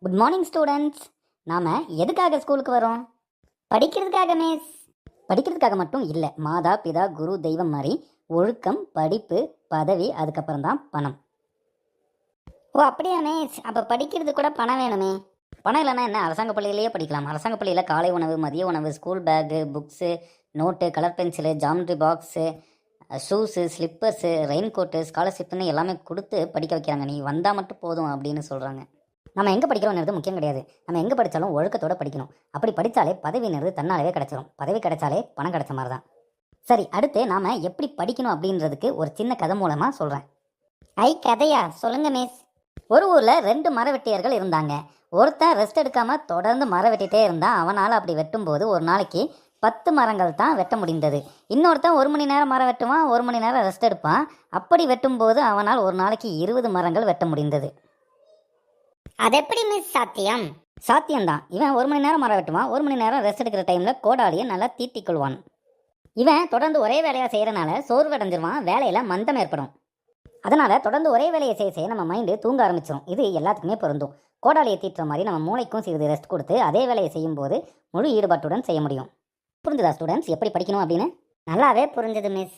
Good morning students. நாம் எதுக்காக ஸ்கூலுக்கு வரோம்? படிக்கிறதுக்காக மிஸ். படிக்கிறதுக்காக மட்டும் இல்லை, மாதா பிதா குரு தெய்வம் மாதிரி ஒழுக்கம், படிப்பு, பதவி, அதுக்கப்புறம் தான் பணம். ஓ அப்படியா மிஸ்? அப்போ படிக்கிறது கூட பணம் வேணுமே. பணம் இல்லைன்னா என்ன, அரசாங்க பள்ளியிலேயே படிக்கலாம். அரசாங்க பள்ளியில் காலை உணவு, மதிய உணவு, school bag, books, note, colour pencil, geometry box, shoes, slippers, rain coat, ஸ்காலர்ஷிப்னு எல்லாமே கொடுத்து படிக்க வைக்கிறாங்க. நீ வந்தால் மட்டும் போதும் அப்படின்னு சொல்கிறாங்க. நம்ம எங்கே படிக்கிறோம்ன்றது முக்கியம் கிடையாது. நம்ம எங்கே படித்தாலும் ஒழுக்கத்தோடு படிக்கணும். அப்படி படித்தாலே பதவின்றது தன்னாலே கிடச்சிரும். பதவி கிடைச்சாலே பணம் கிடைச்ச மாதிரி தான். சரி, அடுத்து நாம் எப்படி படிக்கணும் அப்படின்றதுக்கு ஒரு சின்ன கதை மூலமாக சொல்கிறேன். ஐ கதையா? சொல்லுங்க மிஸ். ஒரு ஊரில் 2 மர வெட்டியர்கள் இருந்தாங்க. ஒருத்தன் ரெஸ்ட் எடுக்காமல் தொடர்ந்து மரம் வெட்டிகிட்டே இருந்தான். அவனால் அப்படி வெட்டும்போது ஒரு நாளைக்கு 10 மரங்கள் தான் வெட்ட முடிந்தது. இன்னொருத்தன் 1 மணி நேரம் மரம் வெட்டுவான், 1 மணி நேரம் ரெஸ்ட் எடுப்பான். அப்படி வெட்டும்போது அவனால் ஒரு நாளைக்கு 20 மரங்கள் வெட்ட முடிந்தது. அது எப்படி மிஸ் சாத்தியம்? சாத்தியம்தான். இவன் 1 மணி நேரம் மரம் வெட்டுவான், 1 மணி நேரம் ரெஸ்ட் எடுக்கிற டைமில் கோடாலியை நல்லா தீட்டிக் கொள்வான். இவன் தொடர்ந்து ஒரே வேலையாக செய்கிறனால சோர்வடைஞ்சிருவான், வேலையில் மந்தம் ஏற்படும். அதனால் தொடர்ந்து ஒரே வேலையை செய்ய நம்ம மைண்டு தூங்க ஆரம்பிச்சிடும். இது எல்லாத்துக்குமே பொருந்தும். கோடாலியை தீட்டுற மாதிரி நம்ம மூளைக்கும் சிறிது ரெஸ்ட் கொடுத்து அதே வேலையை செய்யும்போது முழு ஈடுபாட்டுடன் செய்ய முடியும். புரிஞ்சுதா ஸ்டூடெண்ட்ஸ் எப்படி படிக்கணும் அப்படின்னு? நல்லாவே புரிஞ்சது மிஸ்.